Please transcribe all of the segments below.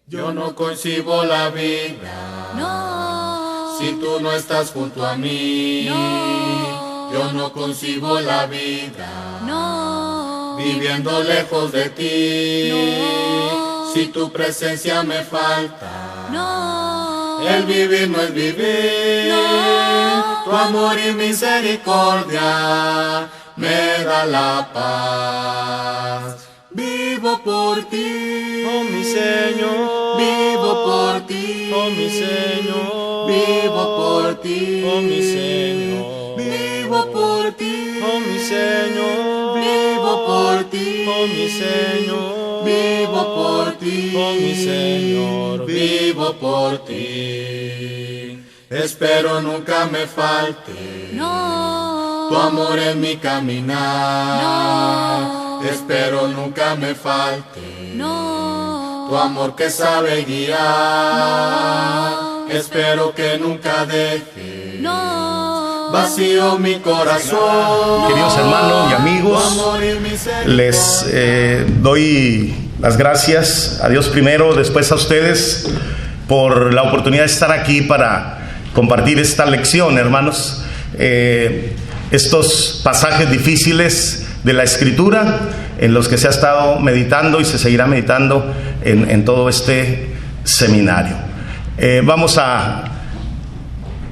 Yo no concibo la vida, no, si tú no estás junto a mí. no, Yo no concibo la vida, no, viviendo lejos de ti. no, Si tu presencia me falta, no, el vivir no es vivir. no, Tu amor y misericordia me da la paz. Vivo por ti, oh mi Señor, vivo por ti, oh mi Señor, vivo por ti, oh mi Señor, vivo por ti, oh mi Señor, vivo por ti, oh mi Señor, vivo por ti, oh mi Señor, vivo por ti. Espero nunca me falte no, tu amor en mi caminar. no, Espero nunca me falte no, tu amor que sabe guiar. no, Espero que nunca deje no, vacío mi corazón. Queridos hermanos y Tu amigos, amor y misericordia. les doy las gracias a Dios primero, después a ustedes por la oportunidad de estar aquí para compartir esta lección, hermanos. Estos pasajes difíciles de la Escritura en los que se ha estado meditando y se seguirá meditando en todo este seminario. Vamos a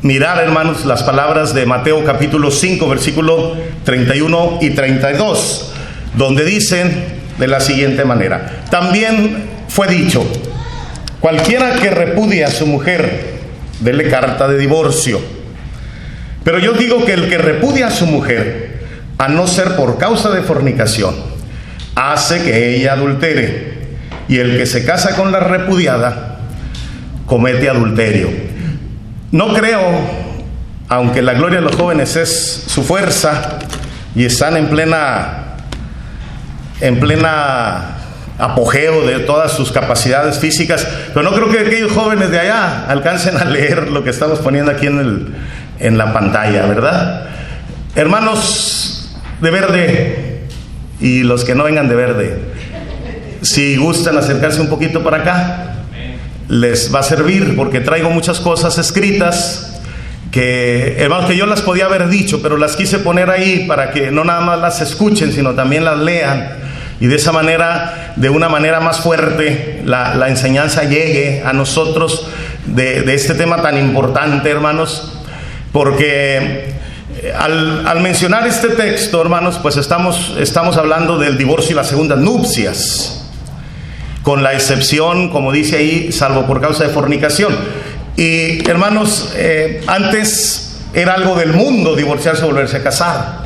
mirar, hermanos, las palabras de Mateo capítulo 5, versículo 31 y 32, donde dicen de la siguiente manera: también fue dicho, cualquiera que repudie a su mujer, dele carta de divorcio. Pero yo digo que el que repudia a su mujer, a no ser por causa de fornicación, hace que ella adultere, y el que se casa con la repudiada comete adulterio. No creo, aunque la gloria de los jóvenes es su fuerza y están en plena apogeo de todas sus capacidades físicas, pero no creo que aquellos jóvenes de allá alcancen a leer lo que estamos poniendo aquí en la pantalla, ¿verdad? Hermanos de verde y los que no vengan de verde, si gustan acercarse un poquito para acá, les va a servir, porque traigo muchas cosas escritas que, hermanos, que yo las podía haber dicho, pero las quise poner ahí para que no nada más las escuchen, sino también las lean, y de esa manera, de una manera más fuerte, la enseñanza llegue a nosotros de este tema tan importante, hermanos, porque al mencionar este texto, hermanos, pues estamos hablando del divorcio y las segundas nupcias, con la excepción, como dice ahí, salvo por causa de fornicación. Y hermanos, antes era algo del mundo divorciarse o volverse a casar,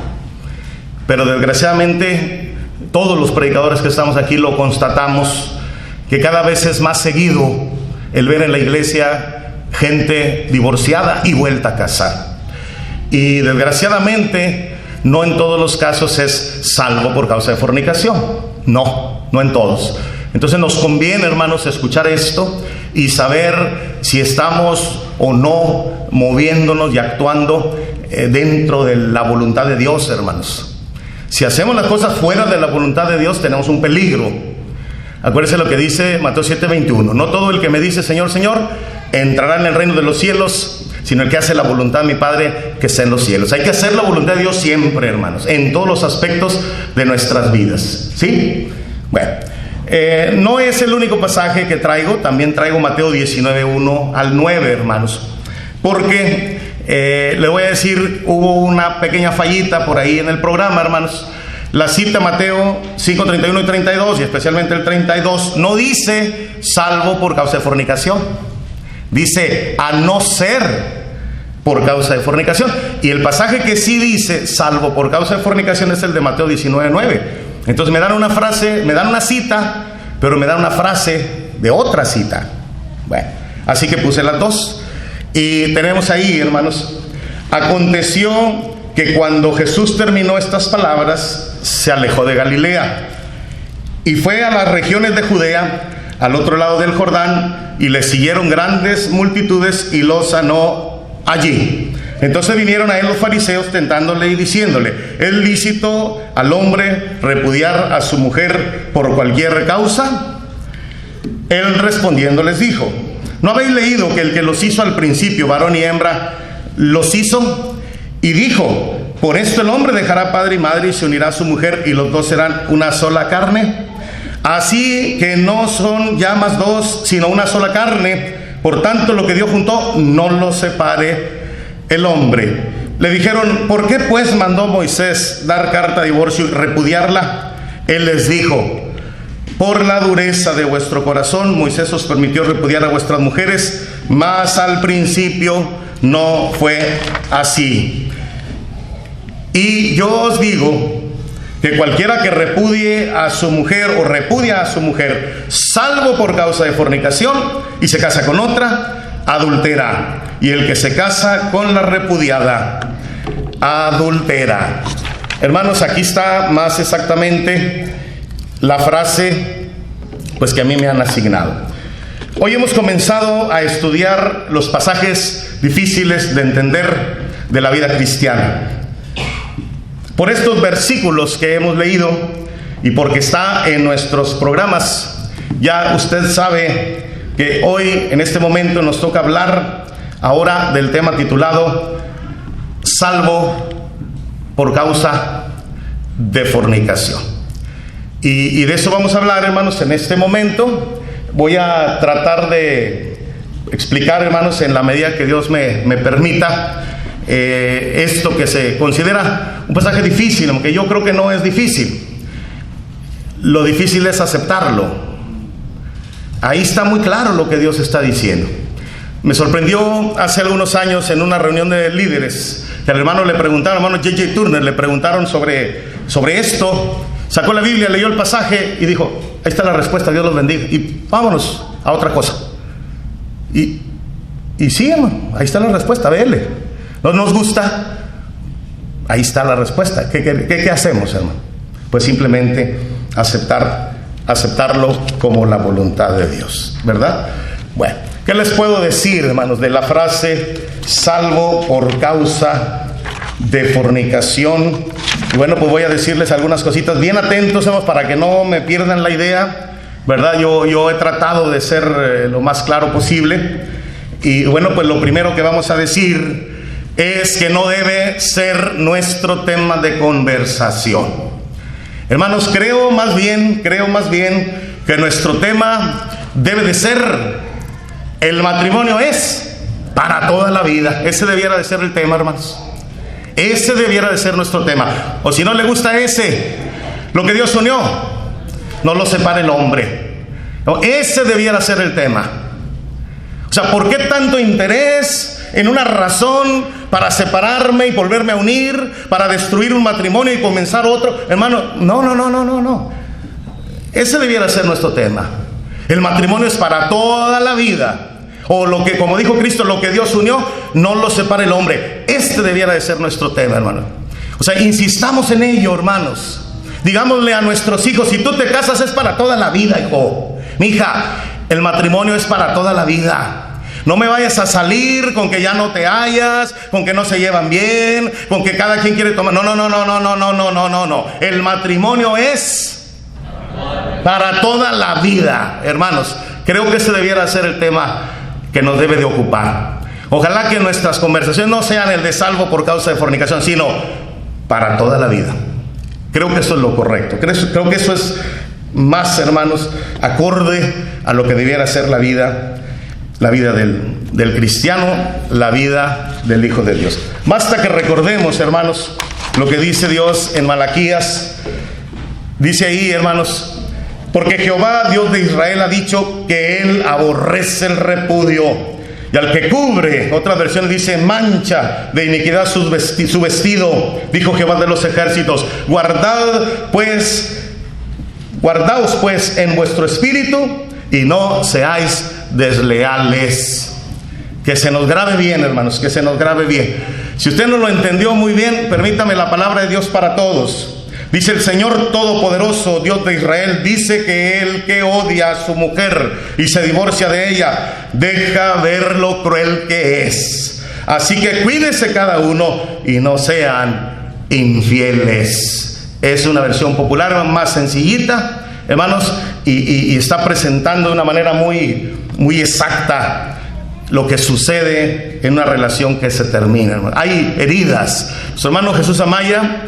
pero desgraciadamente todos los predicadores que estamos aquí lo constatamos, que cada vez es más seguido el ver en la iglesia gente divorciada y vuelta a casar. Y desgraciadamente no en todos los casos es salvo por causa de fornicación, no en todos. Entonces nos conviene, hermanos, escuchar esto y saber si estamos o no moviéndonos y actuando dentro de la voluntad de Dios, hermanos. Si hacemos las cosas fuera de la voluntad de Dios, tenemos un peligro. Acuérdense lo que dice Mateo 7:21: no todo el que me dice Señor, Señor, entrará en el reino de los cielos, sino el que hace la voluntad de mi Padre que está en los cielos. Hay que hacer la voluntad de Dios siempre, hermanos, en todos los aspectos de nuestras vidas, ¿sí? Bueno, no es el único pasaje que traigo, también traigo Mateo 19:1 al 9, hermanos, porque le voy a decir, hubo una pequeña fallita por ahí en el programa, hermanos. La cita Mateo 5, 31 y 32, y especialmente el 32, no dice salvo por causa de fornicación, dice a no ser por causa de fornicación. Y el pasaje que sí dice salvo por causa de fornicación es el de Mateo 19:9. Entonces me dan una frase, me dan una cita, pero me dan una frase de otra cita. Bueno, así que puse las dos. Y tenemos ahí, hermanos: aconteció que cuando Jesús terminó estas palabras, se alejó de Galilea y fue a las regiones de Judea, al otro lado del Jordán, y le siguieron grandes multitudes y lo sanó allí. Entonces vinieron a él los fariseos tentándole y diciéndole: ¿es lícito al hombre repudiar a su mujer por cualquier causa? Él respondiendo les dijo: ¿no habéis leído que el que los hizo al principio, varón y hembra, los hizo? Y dijo: por esto el hombre dejará padre y madre y se unirá a su mujer, y los dos serán una sola carne. Así que no son ya más dos, sino una sola carne. Por tanto, lo que Dios juntó, no lo separe el hombre. Le dijeron: ¿por qué pues mandó Moisés dar carta de divorcio y repudiarla? Él les dijo: por la dureza de vuestro corazón, Moisés os permitió repudiar a vuestras mujeres, mas al principio no fue así. Y yo os digo que cualquiera que repudie a su mujer o repudia a su mujer, salvo por causa de fornicación, y se casa con otra, adultera. Y el que se casa con la repudiada, adultera. Hermanos, aquí está más exactamente la frase pues que a mí me han asignado. Hoy hemos comenzado a estudiar los pasajes difíciles de entender de la vida cristiana. Por estos versículos que hemos leído y porque está en nuestros programas, ya usted sabe que hoy en este momento nos toca hablar ahora del tema titulado salvo por causa de fornicación. Y de eso vamos a hablar, hermanos, en este momento. Voy a tratar de explicar, hermanos, en la medida que Dios me permita, esto que se considera un pasaje difícil, aunque yo creo que no es difícil. Lo difícil es aceptarlo. Ahí está muy claro lo que Dios está diciendo. Me sorprendió hace algunos años en una reunión de líderes que al hermano le preguntaron, hermano J.J. Turner, le preguntaron sobre esto. Sacó la Biblia, leyó el pasaje y dijo: ahí está la respuesta, Dios los bendiga, y vámonos a otra cosa. Y sí, hermano, ahí está la respuesta, vele. ¿No nos gusta? Ahí está la respuesta. ¿Qué hacemos, hermano? Pues simplemente aceptarlo como la voluntad de Dios, ¿verdad? Bueno, ¿qué les puedo decir, hermanos, de la frase salvo por causa de fornicación? Y bueno, pues voy a decirles algunas cositas bien atentos, hermanos, para que no me pierdan la idea, ¿verdad? Yo he tratado de ser lo más claro posible. Y bueno, pues lo primero que vamos a decir es que no debe ser nuestro tema de conversación. Hermanos, creo más bien que nuestro tema debe de ser: el matrimonio es para toda la vida. Ese debiera de ser el tema, hermanos. Ese debiera de ser nuestro tema. O si no le gusta ese, lo que Dios unió, no lo separe el hombre. No, ese debiera ser el tema. O sea, ¿por qué tanto interés en una razón para separarme y volverme a unir, para destruir un matrimonio y comenzar otro? Hermano, no. Ese debiera ser nuestro tema. El matrimonio es para toda la vida. O lo que, como dijo Cristo, lo que Dios unió, no lo separa el hombre. Este debiera de ser nuestro tema, hermano. O sea, insistamos en ello, hermanos. Digámosle a nuestros hijos: si tú te casas es para toda la vida, hijo. Mija, el matrimonio es para toda la vida. No me vayas a salir con que ya no te hallas, con que no se llevan bien, con que cada quien quiere tomar. No. El matrimonio es para toda la vida, hermanos. Creo que ese debiera ser el tema que nos debe de ocupar. Ojalá que nuestras conversaciones no sean el de salvo por causa de fornicación, sino para toda la vida. Creo que eso es lo correcto. Creo que eso es más, hermanos, acorde a lo que debiera ser la vida del cristiano, la vida del Hijo de Dios. Basta que recordemos, hermanos, lo que dice Dios en Malaquías. Dice ahí, hermanos: porque Jehová, Dios de Israel, ha dicho que Él aborrece el repudio, y al que cubre, otra versión dice, mancha de iniquidad su vestido, dijo Jehová de los ejércitos. Guardaos pues en vuestro espíritu, y no seáis desleales. Que se nos grabe bien, hermanos, que se nos grabe bien. Si usted no lo entendió muy bien, permítame la palabra de Dios para todos. Dice el Señor Todopoderoso, Dios de Israel, dice que el que odia a su mujer y se divorcia de ella, deja ver lo cruel que es. Así que cuídese cada uno y no sean infieles. Es una versión popular más sencillita, hermanos, y está presentando de una manera muy, muy exacta lo que sucede en una relación que se termina, hermano. Hay heridas. Su hermano Jesús Amaya,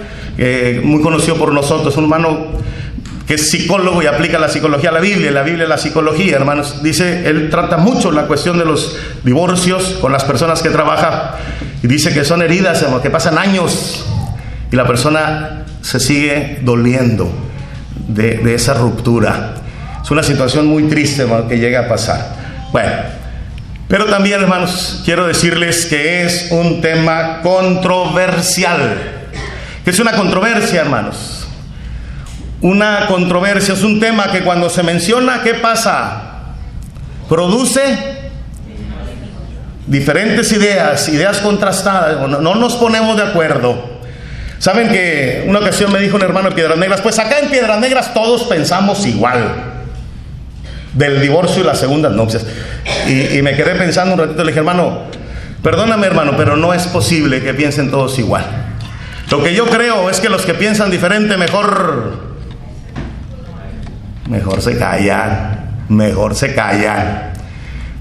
muy conocido por nosotros, un hermano que es psicólogo y aplica la psicología a la Biblia la psicología, hermanos. Dice, él trata mucho la cuestión de los divorcios con las personas que trabaja, y dice que son heridas, hermano, que pasan años y la persona se sigue doliendo de esa ruptura. Es una situación muy triste, hermano, que llega a pasar. Bueno, pero también, hermanos, quiero decirles que es un tema controversial. ¿Qué es una controversia, hermanos? Una controversia es un tema que cuando se menciona, ¿qué pasa? Produce diferentes ideas contrastadas. No nos ponemos de acuerdo. Saben que una ocasión me dijo un hermano de Piedras Negras, pues acá en Piedras Negras todos pensamos igual del divorcio y las segundas nupcias. Y me quedé pensando un ratito, le dije, hermano, perdóname, hermano, pero no es posible que piensen todos igual. Lo que yo creo es que los que piensan diferente mejor se callan,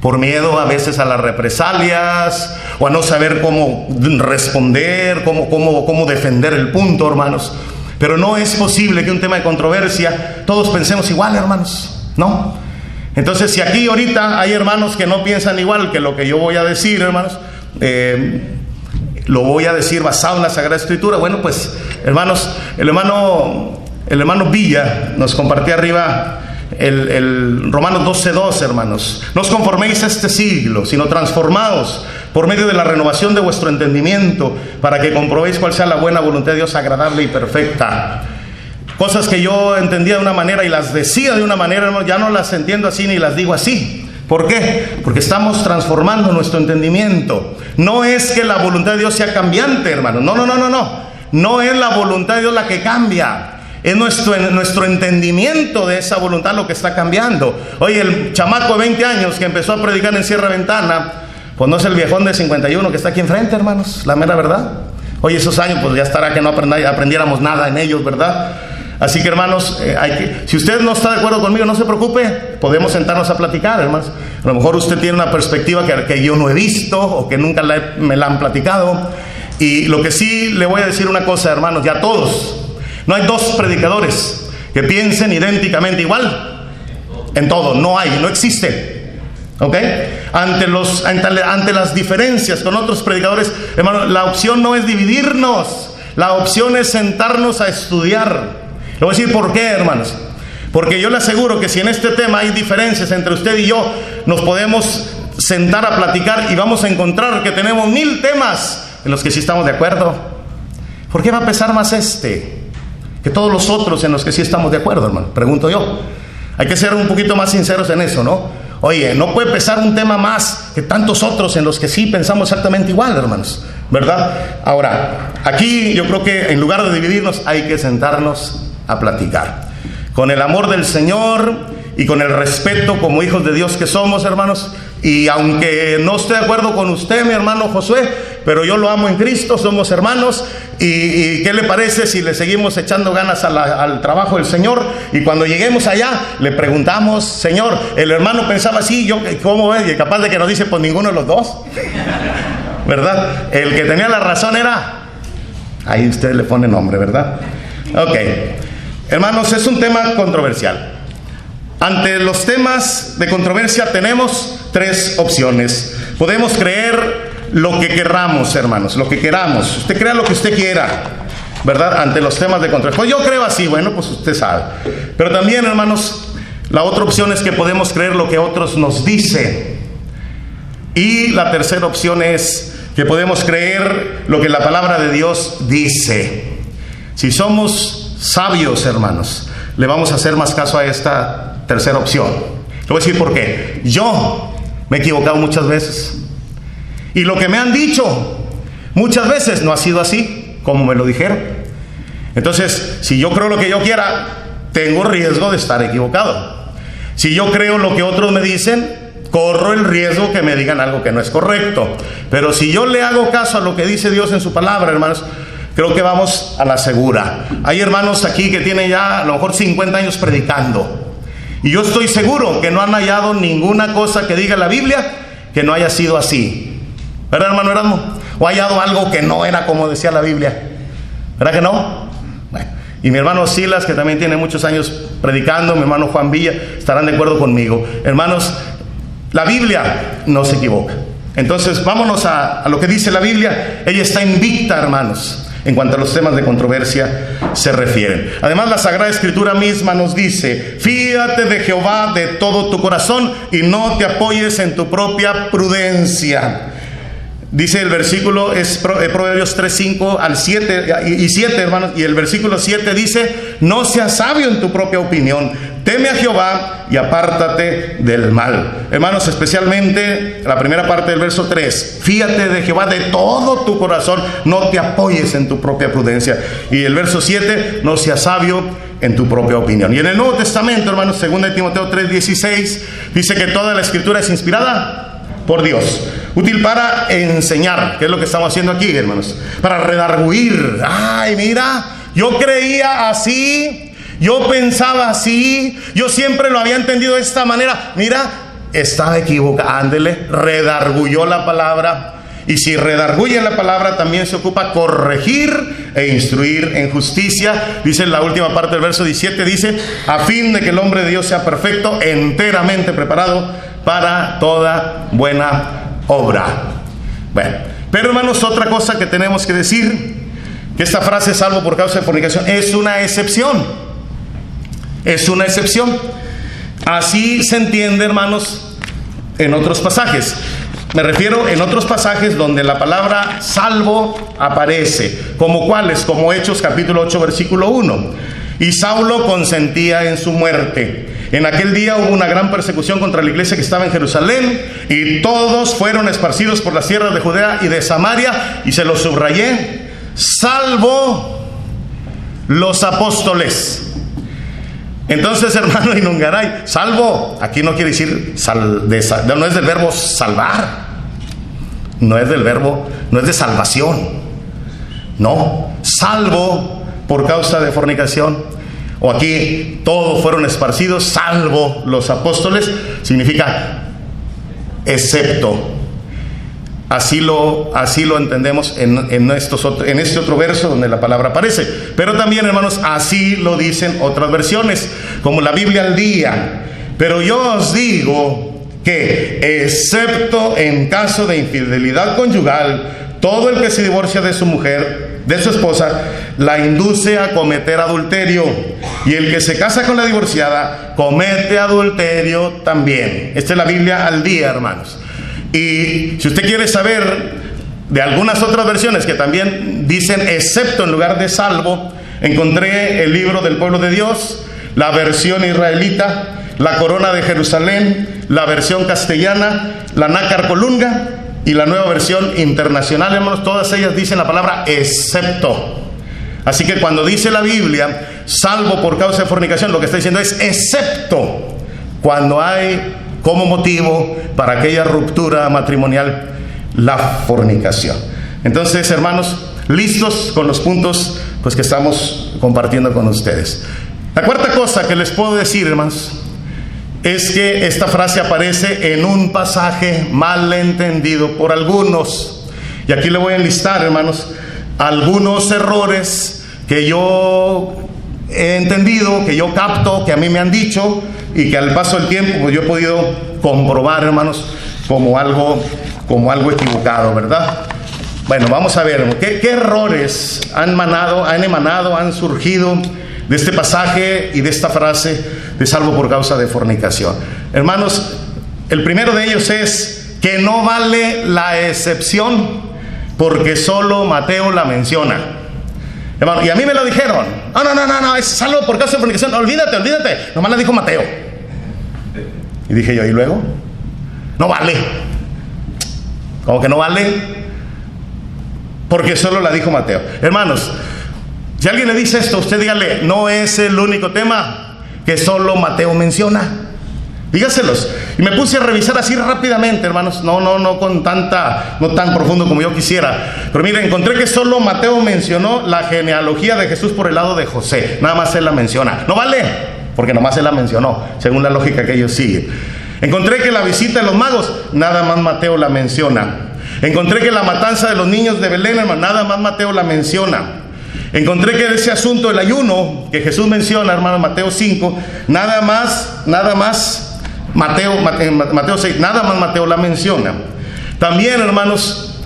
por miedo a veces a las represalias o a no saber cómo responder, cómo defender el punto, hermanos. Pero no es posible que un tema de controversia todos pensemos igual, hermanos, ¿no? Entonces, si aquí ahorita hay hermanos que no piensan igual que lo que yo voy a decir, hermanos, lo voy a decir basado en la Sagrada Escritura. Bueno, pues, hermanos, el hermano Villa nos compartía arriba el Romanos 12:2, hermanos. No os conforméis a este siglo, sino transformaos por medio de la renovación de vuestro entendimiento, para que comprobéis cuál sea la buena voluntad de Dios, agradable y perfecta. Cosas que yo entendía de una manera y las decía de una manera, hermano, ya no las entiendo así ni las digo así. ¿Por qué? Porque estamos transformando nuestro entendimiento. No es que la voluntad de Dios sea cambiante, hermano. No. No es la voluntad de Dios la que cambia. Es nuestro entendimiento de esa voluntad lo que está cambiando. Oye, el chamaco de 20 años que empezó a predicar en Sierra Ventana, pues no es el viejón de 51 que está aquí enfrente, hermanos, la mera verdad. Oye, esos años, pues ya estará que no aprendiéramos nada en ellos, ¿verdad? Así que, hermanos, si usted no está de acuerdo conmigo, no se preocupe, podemos sentarnos a platicar, hermanos. A lo mejor usted tiene una perspectiva que yo no he visto o que nunca me la han platicado. Y lo que sí le voy a decir una cosa, hermanos, ya todos, no hay dos predicadores que piensen idénticamente igual en todo, no existe. ¿Ok? Ante las diferencias con otros predicadores, hermano, la opción no es dividirnos, la opción es sentarnos a estudiar. Le voy a decir por qué, hermanos. Porque yo le aseguro que si en este tema hay diferencias entre usted y yo, nos podemos sentar a platicar y vamos a encontrar que tenemos 1000 temas en los que sí estamos de acuerdo. ¿Por qué va a pesar más que todos los otros en los que sí estamos de acuerdo, hermano? Pregunto yo. Hay que ser un poquito más sinceros en eso, ¿no? Oye, no puede pesar un tema más que tantos otros en los que sí pensamos exactamente igual, hermanos, ¿verdad? Ahora, aquí yo creo que en lugar de dividirnos hay que sentarnos a platicar con el amor del Señor y con el respeto como hijos de Dios que somos, hermanos. Y aunque no esté de acuerdo con usted, mi hermano Josué, pero yo lo amo en Cristo, somos hermanos. ¿Y qué le parece si le seguimos echando ganas al trabajo del Señor? Y cuando lleguemos allá, le preguntamos, Señor, el hermano pensaba así, yo, ¿cómo ves? Y capaz de que nos dice, pues ninguno de los dos, ¿verdad? El que tenía la razón era, ahí usted le pone nombre, ¿verdad? Ok, hermanos, es un tema controversial. Ante los temas de controversia tenemos 3 opciones. Podemos creer lo que queramos, hermanos, lo que queramos. Usted crea lo que usted quiera, ¿verdad? Ante los temas de controversia. Pues yo creo así, bueno, pues usted sabe. Pero también, hermanos, la otra opción es que podemos creer lo que otros nos dicen. Y la tercera opción es que podemos creer lo que la palabra de Dios dice. Si somos sabios, hermanos, le vamos a hacer más caso a esta tercera opción. Le voy a decir por qué. Yo me he equivocado muchas veces. Y lo que me han dicho muchas veces no ha sido así como me lo dijeron. Entonces, si yo creo lo que yo quiera, tengo riesgo de estar equivocado. Si yo creo lo que otros me dicen, corro el riesgo que me digan algo que no es correcto. Pero si yo le hago caso a lo que dice Dios en su palabra, hermanos, creo que vamos a la segura. Hay hermanos aquí que tienen ya a lo mejor 50 años predicando. Y yo estoy seguro que no han hallado ninguna cosa que diga la Biblia que no haya sido así. ¿Verdad, hermano Erasmo? ¿O ha hallado algo que no era como decía la Biblia? ¿Verdad que no? Bueno, y mi hermano Silas, que también tiene muchos años predicando, mi hermano Juan Villa, estarán de acuerdo conmigo. Hermanos, la Biblia no se equivoca. Entonces, vámonos a lo que dice la Biblia. Ella está invicta, hermanos, en cuanto a los temas de controversia se refieren. Además, la Sagrada Escritura misma nos dice: fíate de Jehová de todo tu corazón y no te apoyes en tu propia prudencia. Dice el versículo, es Proverbios 3:5 al 7 y 7, hermanos, y el versículo 7 dice: no seas sabio en tu propia opinión, teme a Jehová y apártate del mal. Hermanos, especialmente la primera parte del verso 3, fíate de Jehová de todo tu corazón, no te apoyes en tu propia prudencia. Y el verso 7, no seas sabio en tu propia opinión. Y en el Nuevo Testamento, hermanos, 2 Timoteo 3:16, dice que toda la Escritura es inspirada por Dios, útil para enseñar, que es lo que estamos haciendo aquí, hermanos, para redarguir. Ay, mira, yo creía así, yo pensaba así, yo siempre lo había entendido de esta manera. Mira, estaba equivocado. Ándele, redarguyó la palabra. Y si redarguye la palabra, también se ocupa corregir e instruir en justicia. Dice en la última parte del verso 17, dice: a fin de que el hombre de Dios sea perfecto, enteramente preparado para toda buena obra. Bueno, pero hermanos, otra cosa que tenemos que decir, que esta frase, salvo por causa de fornicación, es una excepción. Es una excepción. Así se entiende, hermanos, en otros pasajes. Me refiero en otros pasajes donde la palabra salvo aparece. ¿Como cuáles? Como Hechos capítulo 8 versículo 1. Y Saulo consentía en su muerte. En aquel día hubo una gran persecución contra la iglesia que estaba en Jerusalén, y todos fueron esparcidos por las tierras de Judea y de Samaria, y se los subrayé, salvo los apóstoles. Entonces, hermano Inungaray, salvo, aquí no quiere decir no es del verbo salvar, no es del verbo, no es de salvación, no, salvo por causa de fornicación. O aquí, todos fueron esparcidos, salvo los apóstoles, significa excepto. Así lo entendemos en este otro verso donde la palabra aparece. Pero también, hermanos, así lo dicen otras versiones, como la Biblia al día. Pero yo os digo que, excepto en caso de infidelidad conyugal, todo el que se divorcia de su mujer, de su esposa, la induce a cometer adulterio, y el que se casa con la divorciada comete adulterio también. Esta es la Biblia al día, hermanos. Y si usted quiere saber de algunas otras versiones que también dicen excepto en lugar de salvo, encontré el libro del pueblo de Dios, la versión israelita, la corona de Jerusalén, la versión castellana, la nácar colunga y la nueva versión internacional, hermanos. Todas ellas dicen la palabra excepto. Así que cuando dice la Biblia salvo por causa de fornicación, lo que está diciendo es excepto cuando hay como motivo para aquella ruptura matrimonial la fornicación. Entonces, hermanos, listos con los puntos pues que estamos compartiendo con ustedes. La cuarta cosa que les puedo decir, hermanos, es que esta frase aparece en un pasaje mal entendido por algunos. Y aquí le voy a enlistar, hermanos, algunos errores que yo he entendido, que yo capto, que a mí me han dicho, y que al paso del tiempo pues yo he podido comprobar, hermanos, como algo equivocado, ¿verdad? Bueno, vamos a ver, ¿qué errores han surgido de este pasaje y de esta frase de salvo por causa de fornicación? Hermanos, el primero de ellos es que no vale la excepción porque solo Mateo la menciona. Hermano, y a mí me lo dijeron, no, es salvo por causa de fornicación, olvídate, nomás la dijo Mateo. Y dije yo, ¿y luego? No vale. ¿Cómo que no vale? Porque solo la dijo Mateo. Hermanos, si alguien le dice esto, usted dígale, no es el único tema que solo Mateo menciona. Dígaselos. Y me puse a revisar así rápidamente, hermanos, no tan profundo como yo quisiera. Pero mire, encontré que solo Mateo mencionó la genealogía de Jesús por el lado de José. Nada más él la menciona. No vale. porque nomás se la mencionó, según la lógica que ellos siguen. Encontré que la visita de los magos, nada más Mateo la menciona. Encontré que la matanza de los niños de Belén, hermano, nada más Mateo la menciona. Encontré que ese asunto del ayuno que Jesús menciona, hermano, Mateo 5, nada más Mateo 6, nada más Mateo la menciona. También, hermanos,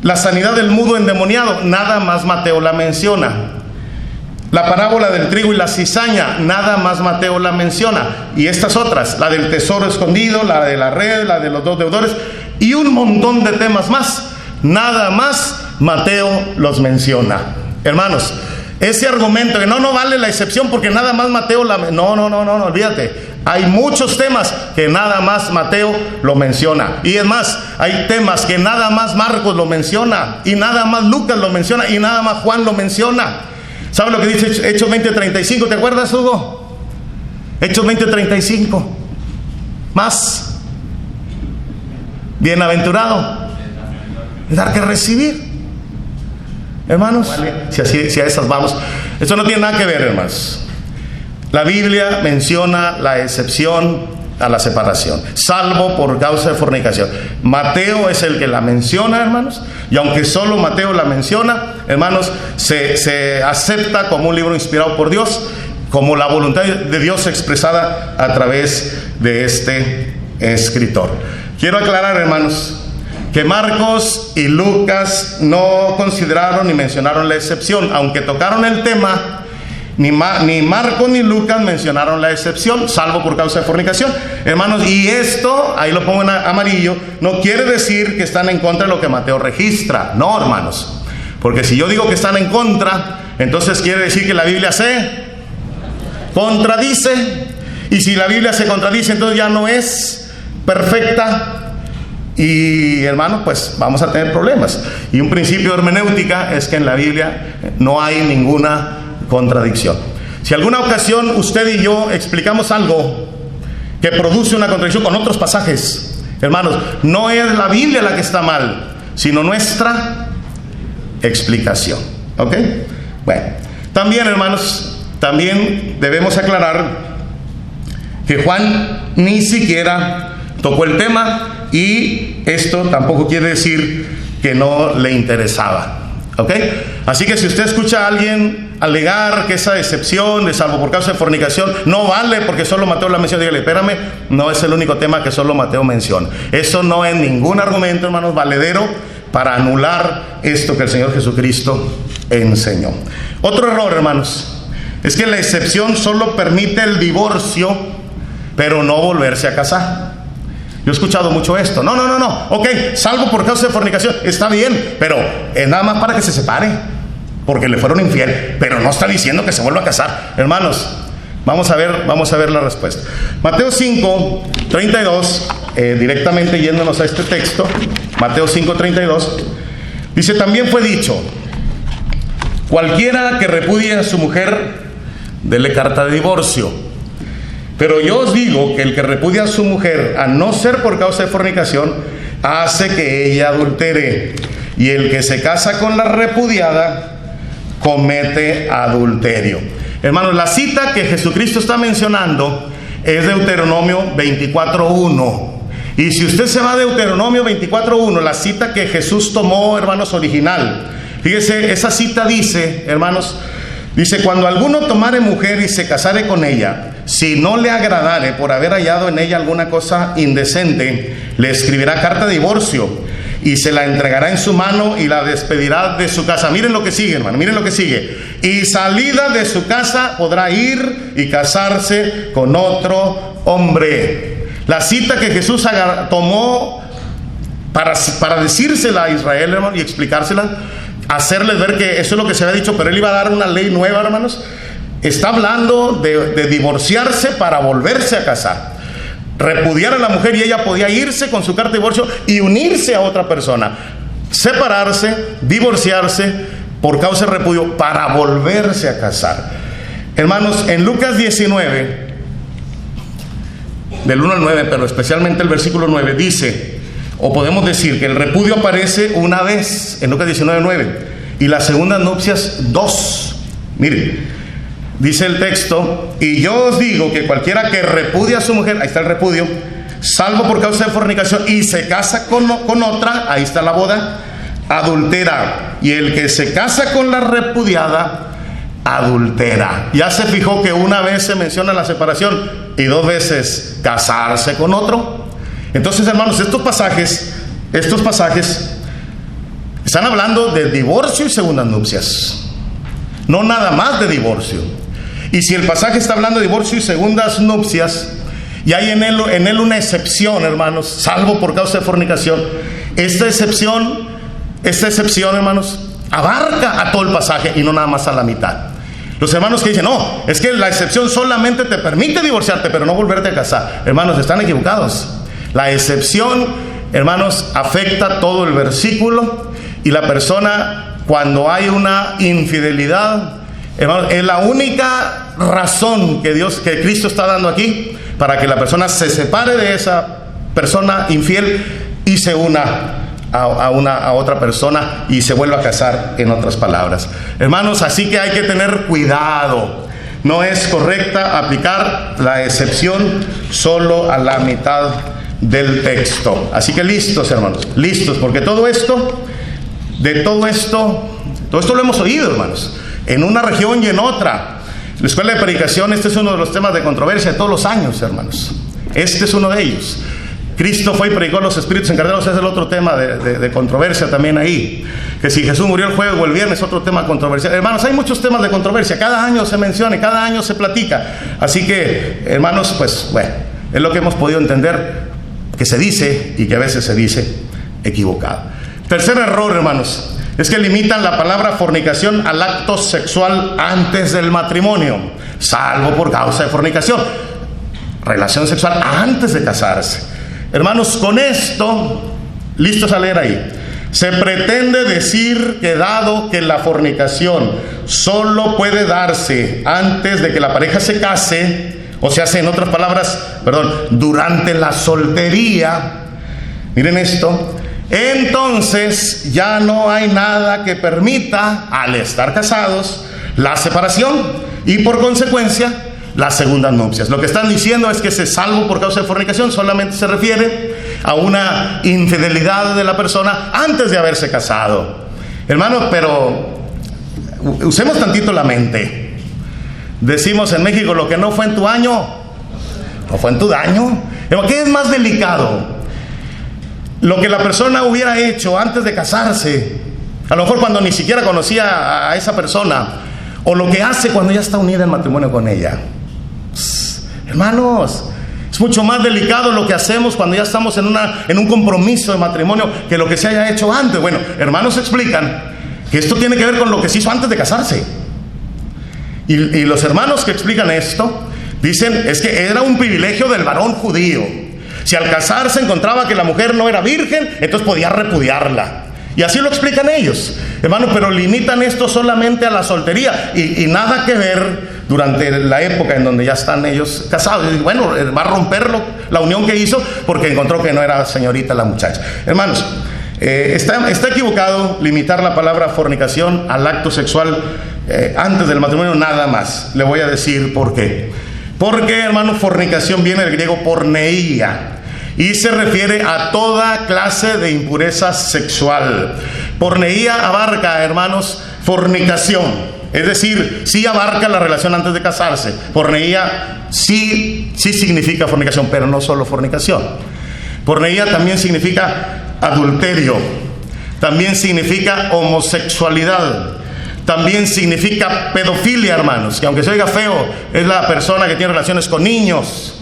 la sanidad del mudo endemoniado, nada más Mateo la menciona. La parábola del trigo y la cizaña, nada más Mateo la menciona. Y estas otras, la del tesoro escondido, la de la red, la de los dos deudores y un montón de temas más, nada más Mateo los menciona. Hermanos, ese argumento que no vale la excepción porque nada más Mateo la... No, olvídate. Hay muchos temas que nada más Mateo lo menciona. Y es más, hay temas que nada más Marcos lo menciona, y nada más Lucas lo menciona, y nada más Juan lo menciona. ¿Sabe lo que dice Hechos 20:35? ¿Te acuerdas, Hugo? Hechos 20:35. Más. Bienaventurado es dar que recibir. Hermanos, si a esas vamos. Esto no tiene nada que ver, hermanos. La Biblia menciona la excepción a la separación, salvo por causa de fornicación. Mateo es el que la menciona, hermanos, y aunque solo Mateo la menciona, hermanos, se acepta como un libro inspirado por Dios, como la voluntad de Dios expresada a través de este escritor. Quiero aclarar, hermanos, que Marcos y Lucas no consideraron ni mencionaron la excepción, aunque tocaron el tema. Ni Marcos ni Lucas mencionaron la excepción, salvo por causa de fornicación. Hermanos, y esto, ahí lo pongo en amarillo, no quiere decir que están en contra de lo que Mateo registra. No, hermanos. Porque si yo digo que están en contra, entonces quiere decir que la Biblia se contradice. Y si la Biblia se contradice, entonces ya no es perfecta. Y, hermanos, pues vamos a tener problemas. Y un principio de hermenéutica es que en la Biblia no hay ninguna contradicción. Si alguna ocasión usted y yo explicamos algo que produce una contradicción con otros pasajes, hermanos, no es la Biblia la que está mal, sino nuestra explicación. ¿Ok? Bueno, también, hermanos, también debemos aclarar que Juan ni siquiera tocó el tema, y esto tampoco quiere decir que no le interesaba. ¿Ok? Así que si usted escucha a alguien alegar que esa excepción de salvo por causa de fornicación no vale porque solo Mateo la menciona, dígale, espérame, no es el único tema que solo Mateo menciona. Eso no es ningún argumento, hermanos, valedero para anular esto que el Señor Jesucristo enseñó. Otro error, hermanos, es que la excepción solo permite el divorcio, pero no volverse a casar. Yo he escuchado mucho esto. No. Ok, salvo por causa de fornicación, está bien, pero es nada más para que se separe, porque le fueron infiel, pero no está diciendo que se vuelva a casar. Hermanos, vamos a ver la respuesta. Mateo 5:32, directamente yéndonos a este texto, Mateo 5:32, dice: también fue dicho, cualquiera que repudie a su mujer, dele carta de divorcio. Pero yo os digo que el que repudia a su mujer, a no ser por causa de fornicación, hace que ella adultere. Y el que se casa con la repudiada, comete adulterio. Hermanos, la cita que Jesucristo está mencionando es Deuteronomio 24:1. Y si usted se va a Deuteronomio 24:1, la cita que Jesús tomó, hermanos, original. Fíjese, esa cita dice, hermanos, dice: cuando alguno tomare mujer y se casare con ella, si no le agradare por haber hallado en ella alguna cosa indecente, le escribirá carta de divorcio y se la entregará en su mano y la despedirá de su casa. Miren lo que sigue, hermano, miren lo que sigue. Y salida de su casa podrá ir y casarse con otro hombre. La cita que Jesús tomó para decírsela a Israel, hermano, y explicársela, hacerles ver que eso es lo que se había dicho, pero él iba a dar una ley nueva, hermanos. Está hablando de divorciarse para volverse a casar. Repudiar a la mujer y ella podía irse con su carta de divorcio y unirse a otra persona. Separarse, divorciarse por causa de repudio para volverse a casar. Hermanos, en Lucas 19, del 1 al 9, pero especialmente el versículo 9, dice, o podemos decir que el repudio aparece una vez en Lucas 19:9 y las segundas nupcias 2. Miren, dice el texto, y yo os digo que cualquiera que repudia a su mujer, ahí está el repudio, salvo por causa de fornicación, y se casa con otra, ahí está la boda, adultera. Y el que se casa con la repudiada, adultera. Ya se fijó que una vez se menciona la separación y 2 veces casarse con otro. Entonces, hermanos, estos pasajes están hablando de divorcio y segundas nupcias, no nada más de divorcio. Y si el pasaje está hablando de divorcio y segundas nupcias, y hay en él una excepción, hermanos, salvo por causa de fornicación, esta excepción, hermanos, abarca a todo el pasaje y no nada más a la mitad. Los hermanos que dicen, no, es que la excepción solamente te permite divorciarte, pero no volverte a casar. Hermanos, están equivocados. La excepción, hermanos, afecta todo el versículo, y la persona, cuando hay una infidelidad, hermanos, es la única razón que Cristo está dando aquí para que la persona se separe de esa persona infiel y se una a otra persona y se vuelva a casar, en otras palabras. Hermanos, así que hay que tener cuidado. No es correcta aplicar la excepción solo a la mitad del texto. Así que listos, hermanos, listos, porque todo esto lo hemos oído, hermanos, en una región y en otra. La escuela de predicación, este es uno de los temas de controversia de todos los años, hermanos. Este es uno de ellos. Cristo fue y predicó los espíritus encarnados, es el otro tema de controversia también ahí. Que si Jesús murió el jueves o el viernes, otro tema controversial. Hermanos, hay muchos temas de controversia, cada año se menciona, cada año se platica. Así que, hermanos, pues bueno, es lo que hemos podido entender, que se dice y que a veces se dice equivocado. Tercer error, hermanos, es que limitan la palabra fornicación al acto sexual antes del matrimonio, salvo por causa de fornicación. Relación sexual antes de casarse. Hermanos, con esto, listos a leer ahí, se pretende decir que dado que la fornicación solo puede darse antes de que la pareja se case, o sea, en otras palabras, durante la soltería, miren esto, entonces ya no hay nada que permita, al estar casados, la separación y por consecuencia las segundas nupcias. Lo que están diciendo es que ese salvo por causa de fornicación solamente se refiere a una infidelidad de la persona antes de haberse casado. Hermanos, pero usemos tantito la mente. Decimos en México, lo que no fue en tu año, no fue en tu daño. ¿Qué es más delicado? Lo que la persona hubiera hecho antes de casarse, a lo mejor cuando ni siquiera conocía a esa persona, o lo que hace cuando ya está unida en matrimonio con ella. Hermanos, es mucho más delicado lo que hacemos cuando ya estamos en un compromiso de matrimonio que lo que se haya hecho antes. Bueno, hermanos explican que esto tiene que ver con lo que se hizo antes de casarse. Y los hermanos que explican esto dicen, es que era un privilegio del varón judío. Si al casarse encontraba que la mujer no era virgen, entonces podía repudiarla. Y así lo explican ellos, hermanos, pero limitan esto solamente a la soltería y nada que ver durante la época en donde ya están ellos casados. Y bueno, va a romper la unión que hizo porque encontró que no era señorita la muchacha. Hermanos, está equivocado limitar la palabra fornicación al acto sexual antes del matrimonio nada más. Le voy a decir por qué. Porque, hermanos, fornicación viene del griego porneia y se refiere a toda clase de impureza sexual. Porneia abarca, hermanos, fornicación, es decir, sí abarca la relación antes de casarse. Porneia sí significa fornicación, pero no solo fornicación. Porneia también significa adulterio, también significa homosexualidad, también significa pedofilia, hermanos, que aunque se oiga feo, es la persona que tiene relaciones con niños.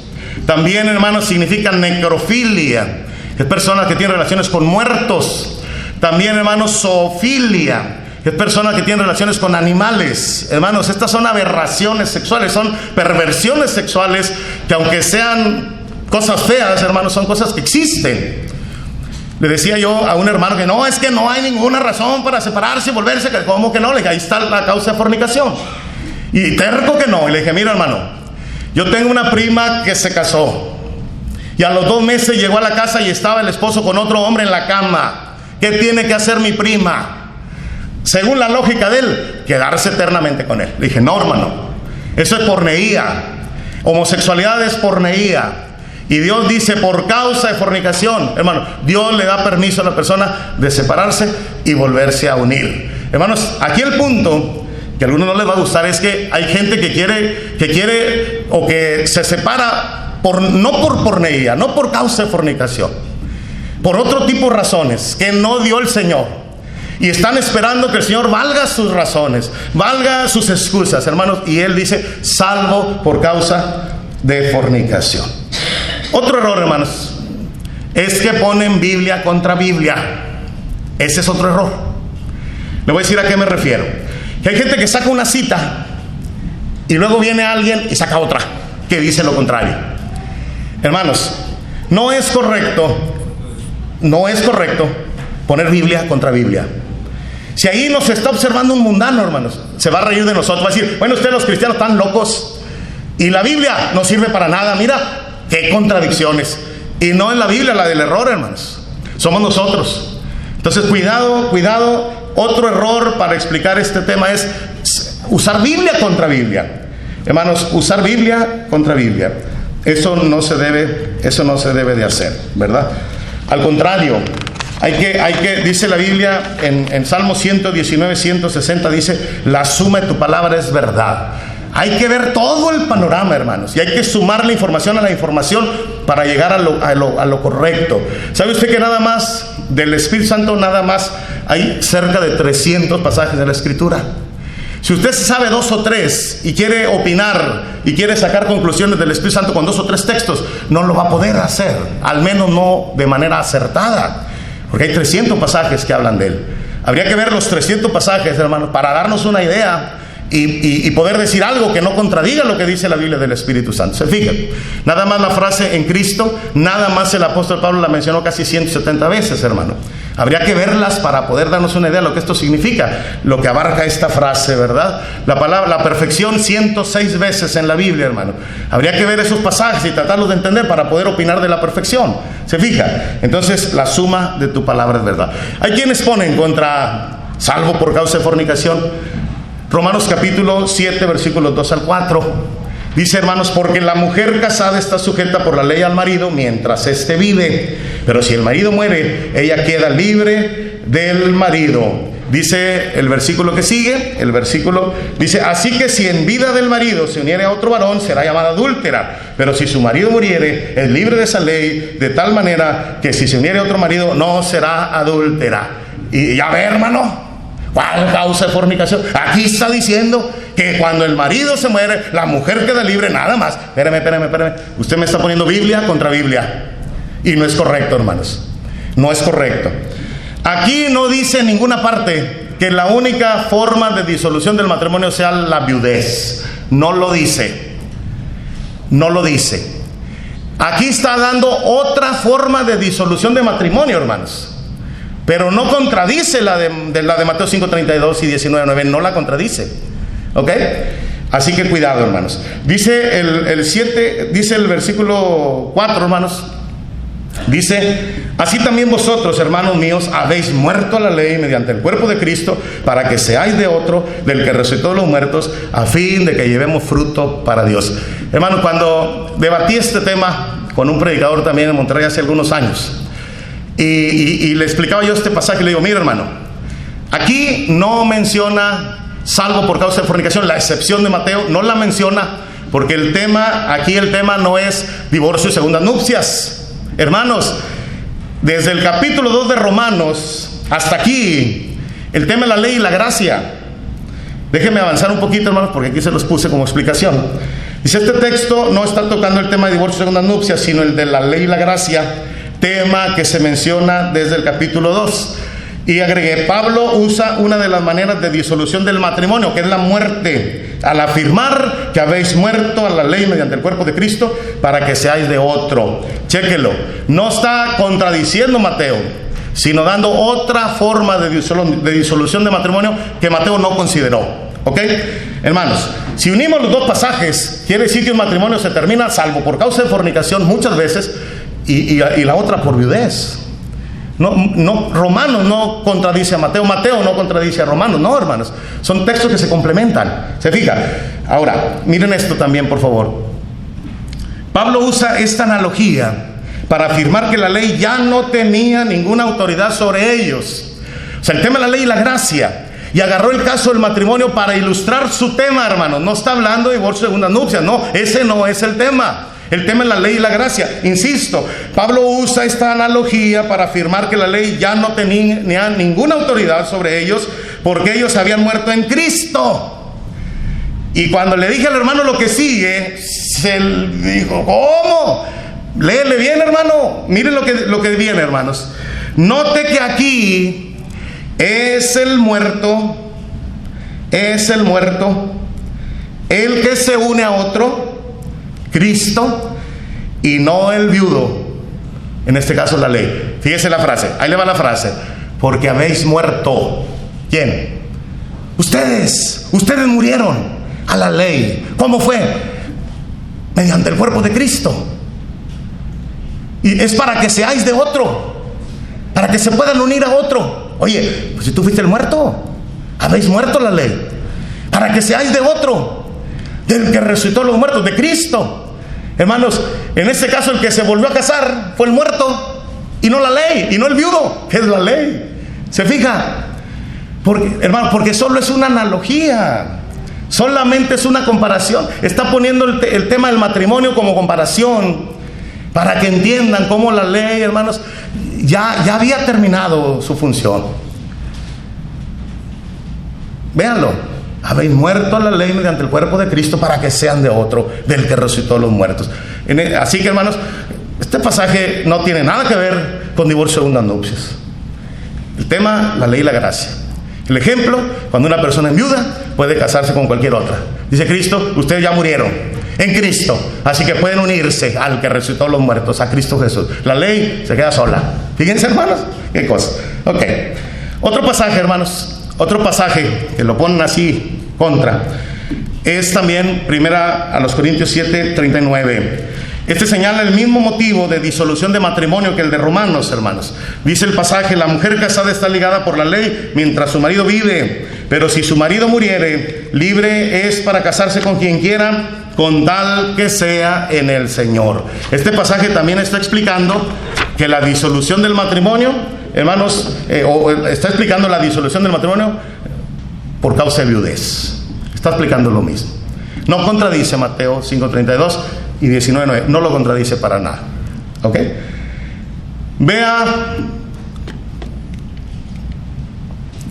También, hermanos, significa necrofilia, que es persona que tiene relaciones con muertos. También, hermanos, zoofilia, que es persona que tiene relaciones con animales. Hermanos, estas son aberraciones sexuales, son perversiones sexuales que aunque sean cosas feas, hermanos, son cosas que existen. Le decía yo a un hermano que no, es que no hay ninguna razón para separarse y volverse. ¿Cómo que no? Le dije, ahí está la causa de fornicación. Y terco que no. Y le dije, mira, hermano, yo tengo una prima que se casó y a los 2 meses llegó a la casa y estaba el esposo con otro hombre en la cama. ¿Qué tiene que hacer mi prima? Según la lógica de él, quedarse eternamente con él. Le dije, no, hermano, Eso es porneía. Homosexualidad es porneía. Y Dios dice, por causa de fornicación, hermano, Dios le da permiso a la persona de separarse y volverse a unir. Hermanos, aquí el punto que a algunos no les va a gustar es que hay gente que quiere o que se separa no por porneía, no por causa de fornicación, por otro tipo de razones que no dio el Señor. Y están esperando que el Señor valga sus razones, valga sus excusas, hermanos. Y Él dice, salvo por causa de fornicación. Otro error, hermanos, es que ponen Biblia contra Biblia. Ese es otro error. Le voy a decir a qué me refiero. Que hay gente que saca una cita y luego viene alguien y saca otra que dice lo contrario. Hermanos, no es correcto poner Biblia contra Biblia. Si ahí nos está observando un mundano, hermanos, se va a reír de nosotros, va a decir, bueno, ustedes los cristianos están locos y la Biblia no sirve para nada. Mira qué contradicciones. Y no es la Biblia la del error, hermanos, somos nosotros. Entonces cuidado. Otro error para explicar este tema es usar Biblia contra Biblia. Hermanos, usar Biblia contra Biblia, eso no se debe de hacer, ¿verdad? Al contrario, hay que dice la Biblia en Salmo 119, 160, dice, la suma de tu palabra es verdad. Hay que ver todo el panorama, hermanos, y hay que sumar la información a la información para llegar a lo correcto. ¿Sabe usted que nada más del Espíritu Santo, nada más hay cerca de 300 pasajes de la Escritura? Si usted sabe 2 o 3 y quiere opinar y quiere sacar conclusiones del Espíritu Santo con 2 o 3 textos, no lo va a poder hacer, al menos no de manera acertada, porque hay 300 pasajes que hablan de Él. Habría que ver los 300 pasajes, hermanos, para darnos una idea y poder decir algo que no contradiga lo que dice la Biblia del Espíritu Santo. Se fijan, nada más la frase en Cristo, nada más el apóstol Pablo la mencionó casi 170 veces, hermano. Habría que verlas para poder darnos una idea de lo que esto significa, lo que abarca esta frase, ¿verdad? La perfección 106 veces en la Biblia, hermano. Habría que ver esos pasajes y tratarlos de entender para poder opinar de la perfección. ¿Se fija? Entonces, la suma de tu palabra es verdad. Hay quienes ponen contra salvo por causa de fornicación. Romanos capítulo 7, versículos 2 al 4. Dice, hermanos, porque la mujer casada está sujeta por la ley al marido mientras éste vive. Pero si el marido muere, ella queda libre del marido. Dice el versículo que sigue, dice, así que si en vida del marido se uniere a otro varón, será llamada adúltera. Pero si su marido muriere, es libre de esa ley, de tal manera que si se uniere a otro marido, no será adúltera. Y ya ve, hermano, ¿cuál causa de fornicación? Aquí está diciendo que cuando el marido se muere, la mujer queda libre, nada más. Espérame. Usted me está poniendo Biblia contra Biblia. Y no es correcto, hermanos. No es correcto. Aquí no dice en ninguna parte que la única forma de disolución del matrimonio sea la viudez. No lo dice. Aquí está dando otra forma de disolución de matrimonio, hermanos. Pero no contradice la de Mateo 5:32 y 19:9, no la contradice. ¿Ok? Así que cuidado, hermanos. Dice el 7, dice el versículo 4, hermanos. Dice, así también vosotros, hermanos míos, habéis muerto a la ley mediante el cuerpo de Cristo, para que seáis de otro, del que resucitó de los muertos, a fin de que llevemos fruto para Dios. Hermanos, cuando debatí este tema con un predicador también en Monterrey hace algunos años, y le explicaba yo este pasaje, le digo, mira, hermano, aquí no menciona salvo por causa de fornicación, la excepción de Mateo no la menciona, porque el tema no es divorcio y segundas nupcias. Hermanos, desde el capítulo 2 de Romanos hasta aquí, el tema es la ley y la gracia. Déjenme avanzar un poquito, hermanos, porque aquí se los puse como explicación. Dice, este texto no está tocando el tema de divorcio y segundas nupcias, sino el de la ley y la gracia, tema que se menciona desde el capítulo 2. Y agregué, Pablo usa una de las maneras de disolución del matrimonio, que es la muerte, al afirmar que habéis muerto a la ley mediante el cuerpo de Cristo para que seáis de otro. Chéquelo, no está contradiciendo Mateo, sino dando otra forma de disolución de matrimonio que Mateo no consideró. ¿Ok? Hermanos, si unimos los dos pasajes, quiere decir que un matrimonio se termina salvo por causa de fornicación muchas veces y la otra por viudez. No, Romanos no contradice a Mateo, Mateo no contradice a Romanos, no, hermanos. Son textos que se complementan. ¿Se fija? Ahora, miren esto también, por favor. Pablo usa esta analogía para afirmar que la ley ya no tenía ninguna autoridad sobre ellos. O sea, el tema de la ley y la gracia. Y agarró el caso del matrimonio para ilustrar su tema, hermanos. No está hablando de divorcio de segundas nupcias, no, ese no es el tema. El tema es la ley y la gracia. Insisto, Pablo usa esta analogía para afirmar que la ley ya no tenía ninguna autoridad sobre ellos, porque ellos habían muerto en Cristo. Y cuando le dije al hermano lo que sigue, se dijo, ¿cómo? Léele bien, hermano. Miren lo que viene, hermanos. Note que aquí es el muerto el que se une a otro, Cristo, y no el viudo, en este caso la ley. Fíjese la frase, ahí le va la frase: porque habéis muerto. ¿Quién? Ustedes murieron a la ley. ¿Cómo fue? Mediante el cuerpo de Cristo. Y es para que seáis de otro, para que se puedan unir a otro. Oye, pues si tú fuiste el muerto, habéis muerto la ley, para que seáis de otro, del que resucitó a los muertos, de Cristo. Hermanos, en este caso el que se volvió a casar fue el muerto, y no la ley, y no el viudo, que es la ley. ¿Se fija? Porque solo es una analogía, solamente es una comparación. Está poniendo el tema del matrimonio como comparación, para que entiendan cómo la ley, hermanos, ya había terminado su función. Véanlo. Habéis muerto a la ley mediante el cuerpo de Cristo para que sean de otro, del que resucitó a los muertos. Así que, hermanos, este pasaje no tiene nada que ver con divorcio de segundas nupcias. El tema, la ley y la gracia. El ejemplo, cuando una persona es viuda, puede casarse con cualquier otra. Dice Cristo, ustedes ya murieron en Cristo, así que pueden unirse al que resucitó a los muertos, a Cristo Jesús. La ley se queda sola. Fíjense, hermanos, qué cosa. Ok. Otro pasaje, hermanos. Otro pasaje que lo ponen así contra es también 1 Corintios 7:39. Este señala el mismo motivo de disolución de matrimonio que el de Romanos, hermanos. Dice el pasaje: la mujer casada está ligada por la ley mientras su marido vive, pero si su marido muriere, libre es para casarse con quien quiera, con tal que sea en el Señor. Este pasaje también está explicando que la disolución del matrimonio, hermanos, está explicando la disolución del matrimonio por causa de viudez. Está explicando lo mismo. No contradice Mateo 5:32 y 19:9. No lo contradice para nada. ¿Ok? Vea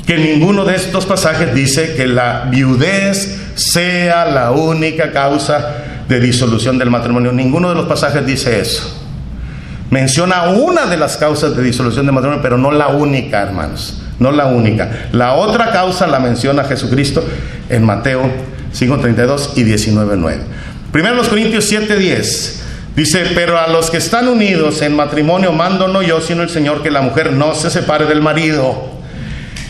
que ninguno de estos pasajes dice que la viudez sea la única causa de disolución del matrimonio. Ninguno de los pasajes dice eso. Menciona una de las causas de disolución del matrimonio, pero no la única, hermanos. No la única. La otra causa la menciona Jesucristo en Mateo 5:32 y 19:9. 1 Corintios 7:10 dice: pero a los que están unidos en matrimonio mando no yo, sino el Señor, que la mujer no se separe del marido.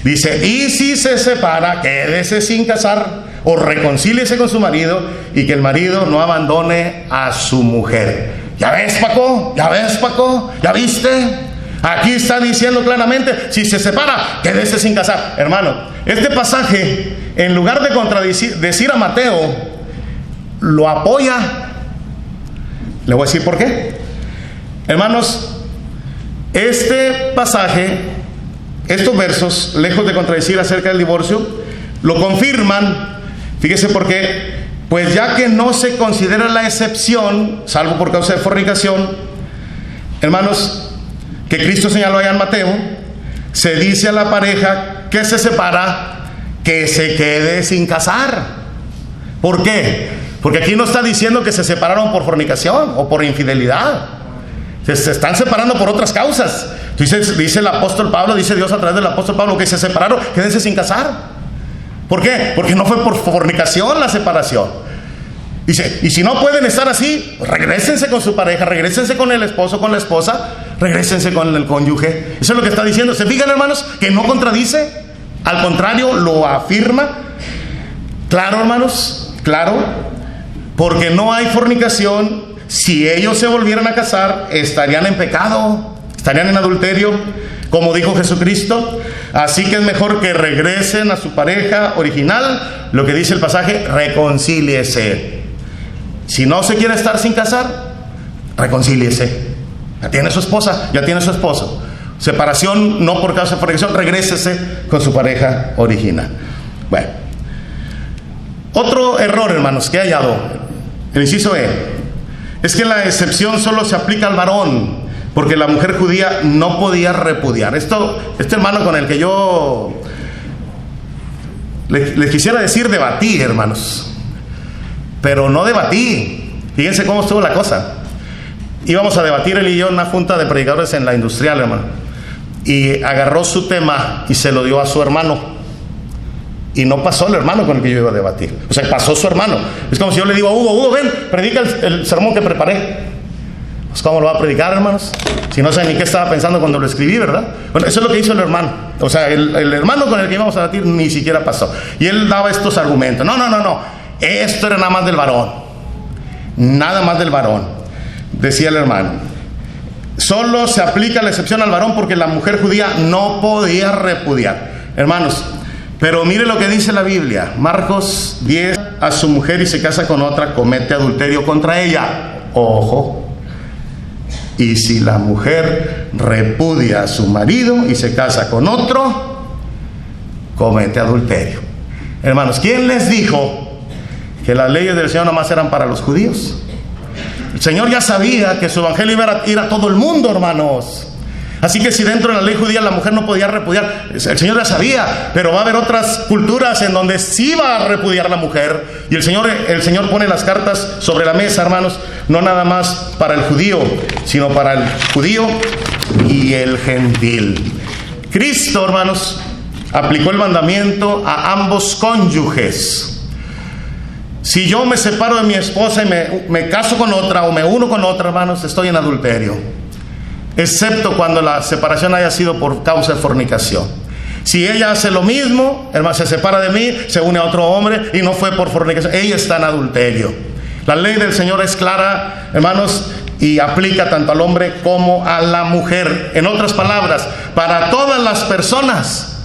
Dice: y si se separa, quédese sin casar o reconcíliese con su marido, y que el marido no abandone a su mujer. ¿Ya ves, Paco? ¿Ya viste? Aquí está diciendo claramente: si se separa, quédese sin casar. Hermano, este pasaje, en lugar de decir a Mateo, lo apoya. Le voy a decir por qué. Hermanos, este pasaje, estos versos, lejos de contradecir acerca del divorcio, lo confirman. Fíjese por qué. Pues ya que no se considera la excepción, salvo por causa de fornicación, hermanos, que Cristo señaló allá en Mateo, se dice a la pareja que se separa que se quede sin casar. ¿Por qué? Porque aquí no está diciendo que se separaron por fornicación o por infidelidad. Se están separando por otras causas. Dice el apóstol Pablo, dice Dios a través del apóstol Pablo, que se separaron, quédense sin casar. ¿Por qué? Porque no fue por fornicación la separación. Dice, y si no pueden estar así, pues regrésense con su pareja, regrésense con el esposo, con la esposa, regrésense con el cónyuge. Eso es lo que está diciendo. ¿Se fijan, hermanos? Que no contradice, al contrario, lo afirma. Claro, hermanos, claro, porque no hay fornicación. Si ellos se volvieran a casar, estarían en pecado, estarían en adulterio. Como dijo Jesucristo, así que es mejor que regresen a su pareja original. Lo que dice el pasaje, reconcíliese. Si no se quiere estar sin casar, reconcíliese. Ya tiene su esposa, ya tiene su esposo. Separación no por causa de fornicación, regrésese con su pareja original. Bueno, otro error, hermanos, que he hallado, el inciso E, es que la excepción solo se aplica al varón, porque la mujer judía no podía repudiar. Este hermano con el que yo les quisiera decir debatí, hermanos, pero no debatí. Fíjense cómo estuvo la cosa. Íbamos a debatir él y yo en una junta de predicadores en la Industrial, hermano, y agarró su tema y se lo dio a su hermano. Y no pasó el hermano con el que yo iba a debatir. O sea, pasó su hermano. Es como si yo le digo a Hugo, ven, predica el sermón que preparé. Pues ¿cómo lo va a predicar, hermanos? Si no sé ni qué estaba pensando cuando lo escribí, ¿verdad? Bueno, eso es lo que hizo el hermano. O sea, el hermano con el que íbamos a debatir ni siquiera pasó. Y él daba estos argumentos. No. Esto era nada más del varón. Nada más del varón. Decía el hermano. Solo se aplica la excepción al varón porque la mujer judía no podía repudiar. Hermanos, pero mire lo que dice la Biblia. Marcos 10, a su mujer y se casa con otra, comete adulterio contra ella. Ojo. Y si la mujer repudia a su marido y se casa con otro, comete adulterio. Hermanos, ¿quién les dijo que las leyes del Señor nomás eran para los judíos? El Señor ya sabía que su evangelio iba a ir a todo el mundo, hermanos. Así que si dentro de la ley judía la mujer no podía repudiar, el Señor ya sabía, pero va a haber otras culturas en donde sí va a repudiar la mujer. Y el Señor pone las cartas sobre la mesa, hermanos, no nada más para el judío, sino para el judío y el gentil. Cristo, hermanos, aplicó el mandamiento a ambos cónyuges. Si yo me separo de mi esposa y me caso con otra o me uno con otra, hermanos, estoy en adulterio. Excepto cuando la separación haya sido por causa de fornicación. Si ella hace lo mismo, hermano, se separa de mí, se une a otro hombre y no fue por fornicación, ella está en adulterio. La ley del Señor es clara, hermanos, y aplica tanto al hombre como a la mujer. En otras palabras, para todas las personas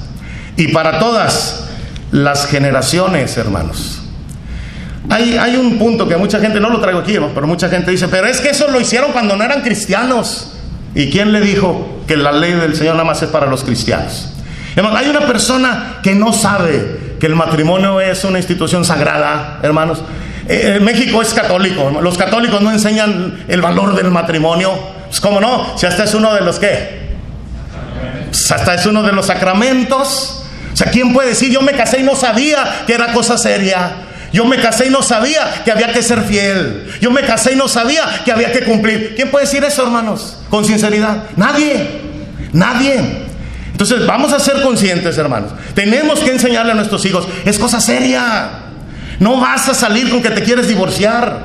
y para todas las generaciones, hermanos. Hay un punto que mucha gente, no lo traigo aquí, pero mucha gente dice, pero es que eso lo hicieron cuando no eran cristianos. ¿Y quién le dijo que la ley del Señor nada más es para los cristianos? Hermanos, hay una persona que no sabe que el matrimonio es una institución sagrada, hermanos. México es católico. Los católicos no enseñan el valor del matrimonio. Pues cómo no, si hasta es uno de los ¿qué? Pues hasta es uno de los sacramentos. O sea, ¿quién puede decir yo me casé y no sabía que era cosa seria? Yo me casé y no sabía que había que ser fiel. Yo me casé y no sabía que había que cumplir. ¿Quién puede decir eso, hermanos? Con sinceridad. Nadie. Entonces vamos a ser conscientes, hermanos. Tenemos que enseñarle a nuestros hijos. Es cosa seria. No vas a salir con que te quieres divorciar.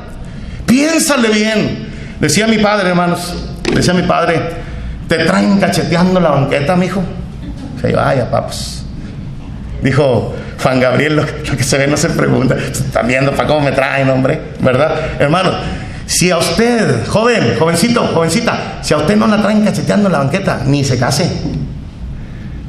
Piénsale bien. Decía mi padre, hermanos. Decía mi padre, ¿te traen cacheteando la banqueta, mijo? Sí, vaya, papas. Dijo Juan Gabriel, lo que se ve no se pregunta. Están viendo para cómo me traen, hombre, ¿verdad? Hermano, si a usted, jovencita, si a usted no la traen cacheteando la banqueta, ni se case.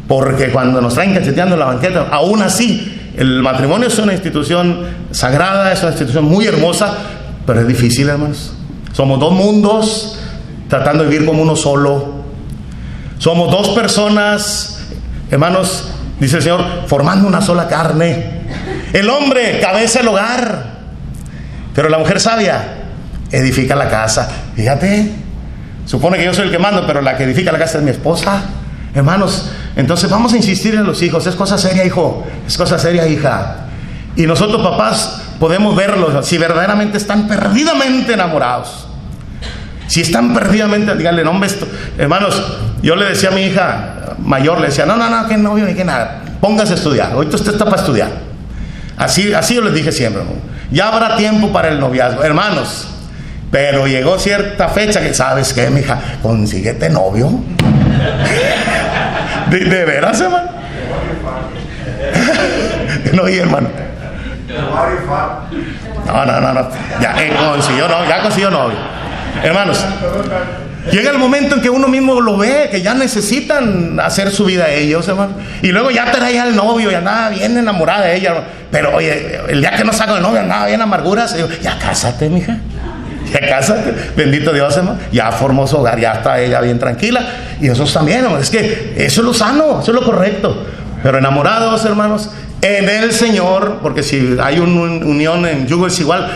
Porque cuando nos traen cacheteando la banqueta, aún así, el matrimonio es una institución sagrada, es una institución muy hermosa, pero es difícil, hermanos. Somos dos mundos tratando de vivir como uno solo. Somos dos personas, hermanos, dice el Señor, formando una sola carne. El hombre, cabeza del hogar, pero la mujer sabia edifica la casa. Fíjate, supone que yo soy el que mando, pero la que edifica la casa es mi esposa. Hermanos, entonces vamos a insistir en los hijos. Es cosa seria, hijo, es cosa seria, hija. Y nosotros, papás, podemos verlos si verdaderamente están perdidamente enamorados. Si están perdidamente, díganle, no, hombre, hermanos, yo le decía a mi hija mayor, le decía, no, que novio ni que nada, póngase a estudiar, ahorita usted está para estudiar. Así yo les dije siempre, ¿no? Ya habrá tiempo para el noviazgo, hermanos. Pero llegó cierta fecha que, ¿sabes qué, mija? Consíguete novio. ¿De veras, hermano? No, y hermano. No. Ya consiguió novio. Hermanos, Llega el momento en que uno mismo lo ve, que ya necesitan hacer su vida ellos, hermano. Y luego ya traía al novio y andaba bien enamorada de ella, hermano. Pero oye, el día que no saca el novio andaba bien amarguras. Digo, ya cásate, mija. Ya cásate. Bendito Dios, hermano. Ya formó su hogar, ya está ella bien tranquila. Y esos también, hermano. Es que eso es lo sano, eso es lo correcto. Pero enamorados, hermanos, en el Señor, porque si hay una unión en yugo es igual,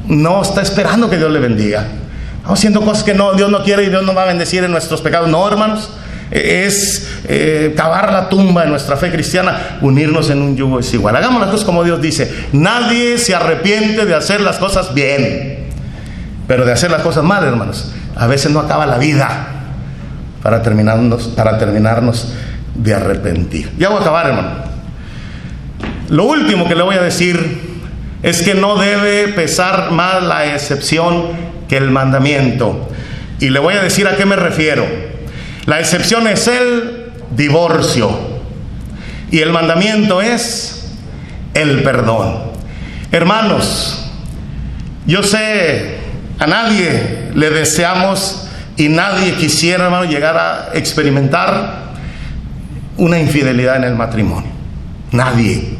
no está esperando que Dios le bendiga. Estamos haciendo cosas que no, Dios no quiere y Dios nos va a bendecir en nuestros pecados. No, hermanos, es cavar la tumba en nuestra fe cristiana, unirnos en un yugo es igual. Hagamos las cosas como Dios dice. Nadie se arrepiente de hacer las cosas bien, pero de hacer las cosas mal, hermanos, a veces no acaba la vida para terminarnos de arrepentir. Ya voy a acabar, hermano. Lo último que le voy a decir es que no debe pesar más la excepción que el mandamiento. Y le voy a decir a qué me refiero. La excepción es el divorcio y el mandamiento es el perdón. Hermanos, yo sé, a nadie le deseamos y nadie quisiera, hermano, llegar a experimentar una infidelidad en el matrimonio. Nadie.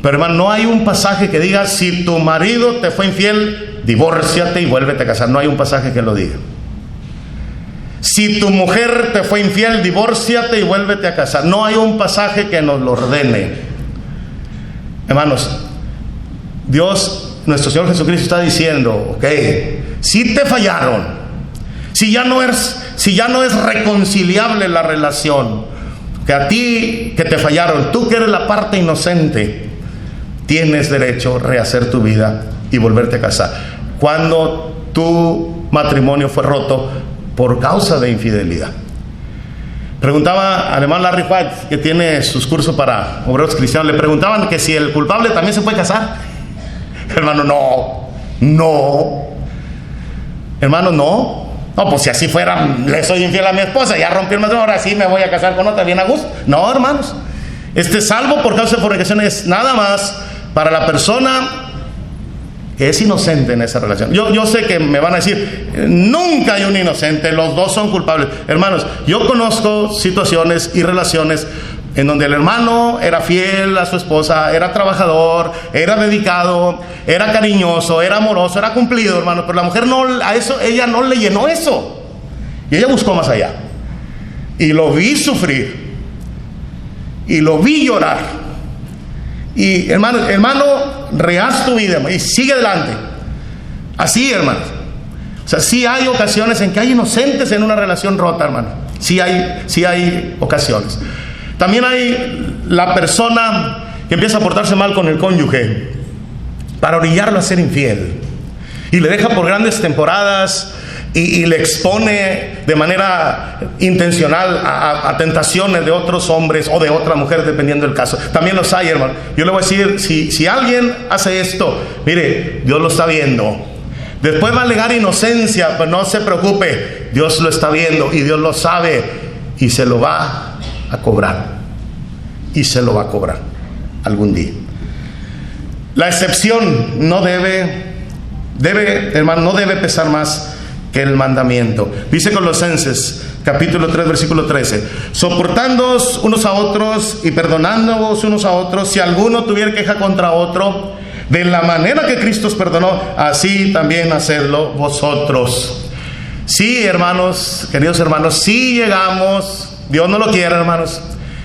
Pero, hermano, no hay un pasaje que diga, si tu marido te fue infiel, divórciate y vuélvete a casar. No hay un pasaje que lo diga. Si tu mujer te fue infiel, divórciate y vuélvete a casar. No hay un pasaje que nos lo ordene. Hermanos, Dios, nuestro Señor Jesucristo está diciendo, ok, si te fallaron, si ya no es reconciliable la relación, que a ti que te fallaron, tú que eres la parte inocente, tienes derecho a rehacer tu vida y volverte a casar. Cuando tu matrimonio fue roto por causa de infidelidad. Preguntaba al hermano Larry White, que tiene sus cursos para obreros cristianos, le preguntaban que si el culpable también se puede casar. Hermano, no. Hermano, no. No, pues si así fuera, le soy infiel a mi esposa, ya rompí el matrimonio, ahora sí me voy a casar con otra bien a gusto. No, hermanos. Salvo por causa de fornicación es nada más para la persona que es inocente en esa relación. Yo sé que me van a decir, nunca hay un inocente, los dos son culpables. Hermanos, yo conozco situaciones y relaciones en donde el hermano era fiel a su esposa, era trabajador, era dedicado, era cariñoso, era amoroso, era cumplido, hermano, pero la mujer ella no le llenó eso. Y ella buscó más allá. Y lo vi sufrir. Y lo vi llorar. Y hermano, rehaz tu vida y sigue adelante. Así, hermanos. O sea, sí hay ocasiones en que hay inocentes en una relación rota, hermano. Sí hay ocasiones. También hay la persona que empieza a portarse mal con el cónyuge para orillarlo a ser infiel. Y le deja por grandes temporadas y le expone de manera intencional a tentaciones de otros hombres o de otra mujer, dependiendo del caso. También los hay, hermano. Yo le voy a decir, si alguien hace esto, mire, Dios lo está viendo. Después va a alegar inocencia, pero no se preocupe, Dios lo está viendo y Dios lo sabe y se lo va a cobrar. Y se lo va a cobrar algún día. La excepción no debe, hermano, no debe pesar más que el mandamiento. Dice Colosenses capítulo 3 versículo 13: soportándoos unos a otros y perdonándoos unos a otros, si alguno tuviera queja contra otro, de la manera que Cristo os perdonó, así también hacedlo vosotros. Sí, hermanos, queridos hermanos, si llegamos, Dios no lo quiere, hermanos,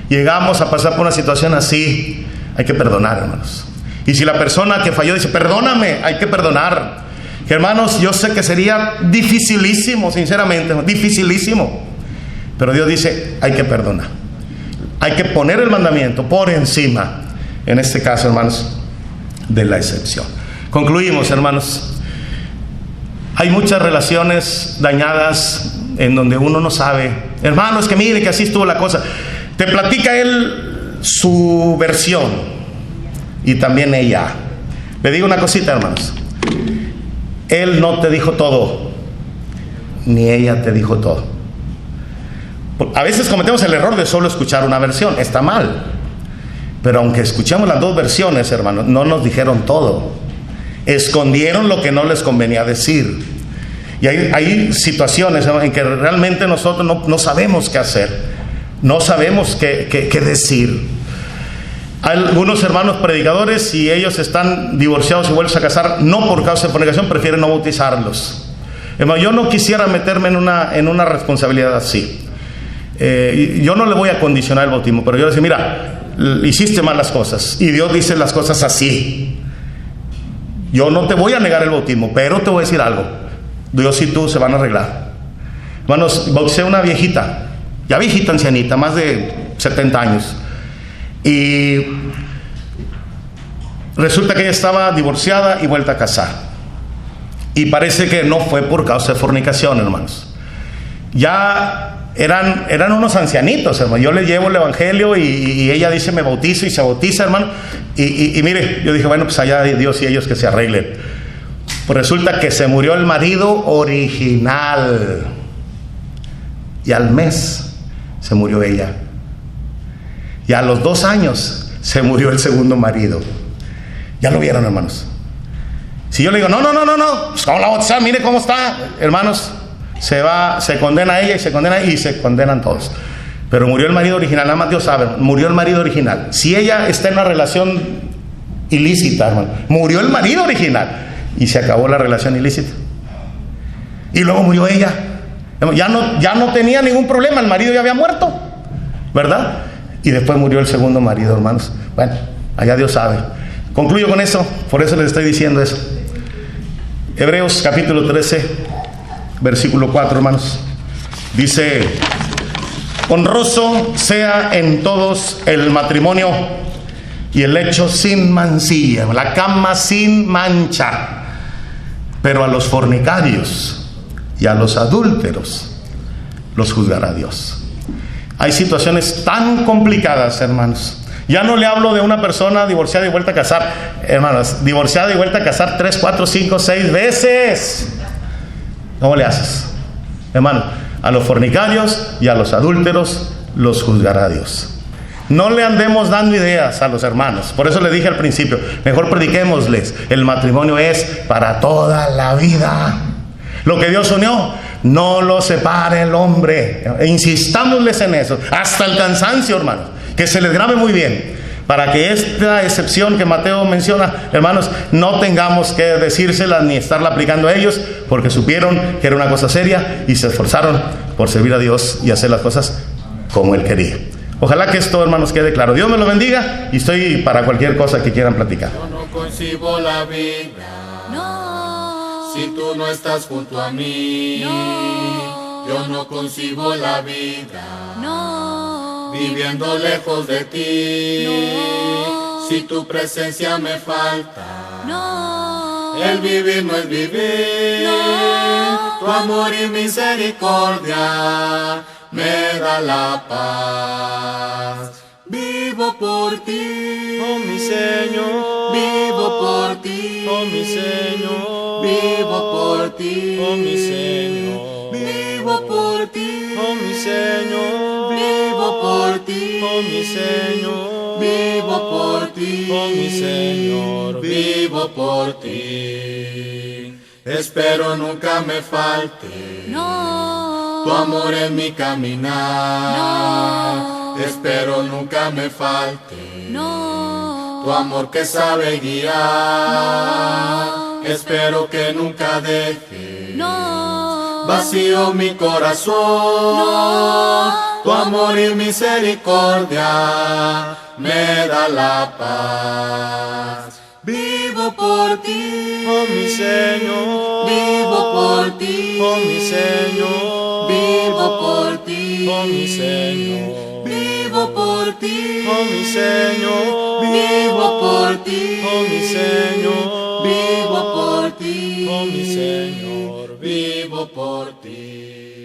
llegamos a pasar por una situación así, hay que perdonar, hermanos. Y si la persona que falló dice, perdóname, hay que perdonar. Que, hermanos, yo sé que sería dificilísimo, sinceramente, dificilísimo. Pero Dios dice, hay que perdonar. Hay que poner el mandamiento por encima, en este caso, hermanos, de la excepción. Concluimos, hermanos. Hay muchas relaciones dañadas en donde uno no sabe. Hermano, es que mire que así estuvo la cosa. Te platica él su versión y también ella. Le digo una cosita, hermanos. Él no te dijo todo, ni ella te dijo todo. A veces cometemos el error de solo escuchar una versión. Está mal. Pero aunque escuchamos las dos versiones, hermanos, no nos dijeron todo. Escondieron lo que no les convenía decir. Y hay situaciones en que realmente nosotros no sabemos qué hacer, no sabemos qué decir. Hay algunos hermanos predicadores, y ellos están divorciados y vuelven a casar, no por causa de fornicación, prefieren no bautizarlos. Hermano, yo no quisiera meterme en una responsabilidad así. Yo no le voy a condicionar el bautismo, pero yo le digo, mira, hiciste mal las cosas, y Dios dice las cosas así. Yo no te voy a negar el bautismo, pero te voy a decir algo: Dios y tú se van a arreglar. Hermanos, bauticé a una viejita, ya viejita, ancianita, más de 70 años. Y resulta que ella estaba divorciada y vuelta a casar. Y parece que no fue por causa de fornicación, hermanos. Ya eran unos ancianitos, hermano. Yo le llevo el evangelio y ella dice me bautizo, y se bautiza, hermano. Y mire, yo dije, bueno, pues allá de Dios y ellos que se arreglen. Pues resulta que se murió el marido original, y al mes se murió ella. Y a los 2 años se murió el segundo marido. Ya lo vieron, hermanos. Si yo le digo, no, pues ¿cómo la bautizar? Mire cómo está, hermanos. Se condena a ella y se condenan todos. Pero murió el marido original, nada más Dios sabe, murió el marido original. Si ella está en una relación ilícita, hermano, murió el marido original y se acabó la relación ilícita. Y luego murió ella. Ya no tenía ningún problema, el marido ya había muerto, ¿verdad? Y después murió el segundo marido, hermanos. Bueno, allá Dios sabe. Concluyo con eso, por eso les estoy diciendo eso. Hebreos capítulo 13, versículo 4, hermanos. Dice: honroso sea en todos el matrimonio y el lecho sin mancilla, la cama sin mancha, pero a los fornicarios y a los adúlteros los juzgará Dios. Hay situaciones tan complicadas, hermanos. Ya no le hablo de una persona divorciada y vuelta a casar, hermanos, divorciada y vuelta a casar 3, 4, 5, 6 veces. ¿Cómo le haces? Hermano, a los fornicarios y a los adúlteros los juzgará Dios. No le andemos dando ideas a los hermanos. Por eso le dije al principio, mejor prediquémosles. El matrimonio es para toda la vida. Lo que Dios unió, no lo separe el hombre. E insistámosles en eso, hasta el cansancio, hermanos. Que se les grabe muy bien, para que esta excepción que Mateo menciona, hermanos, no tengamos que decírsela ni estarla aplicando a ellos, porque supieron que era una cosa seria y se esforzaron por servir a Dios y hacer las cosas como Él quería. Ojalá que esto, hermanos, quede claro. Dios me lo bendiga, y estoy para cualquier cosa que quieran platicar. Yo no concibo la vida No. si tú no estás junto a mí. No. Yo no concibo la vida No. viviendo lejos de ti. No. Si tu presencia me falta, No. el vivir no es vivir. No. Tu amor y misericordia me da la paz. Vivo por ti, Oh mi Señor, vivo por ti, oh mi Señor, vivo por ti, oh mi Señor, vivo por ti, oh mi Señor, vivo por ti, oh mi Señor, vivo por ti, oh mi Señor, vivo por ti. Espero nunca me falte No. tu amor en mi caminar. No. Espero nunca me falte No. tu amor que sabe guiar. No. Espero que nunca deje No. vacío mi corazón. No. Tu amor y misericordia me da la paz. Vivo por ti, oh mi Señor, vivo por ti, oh mi Señor, vivo por ti, oh mi Señor, vivo por ti, oh mi Señor, vivo por ti, oh mi Señor, vivo por ti, oh mi Señor, vivo por ti.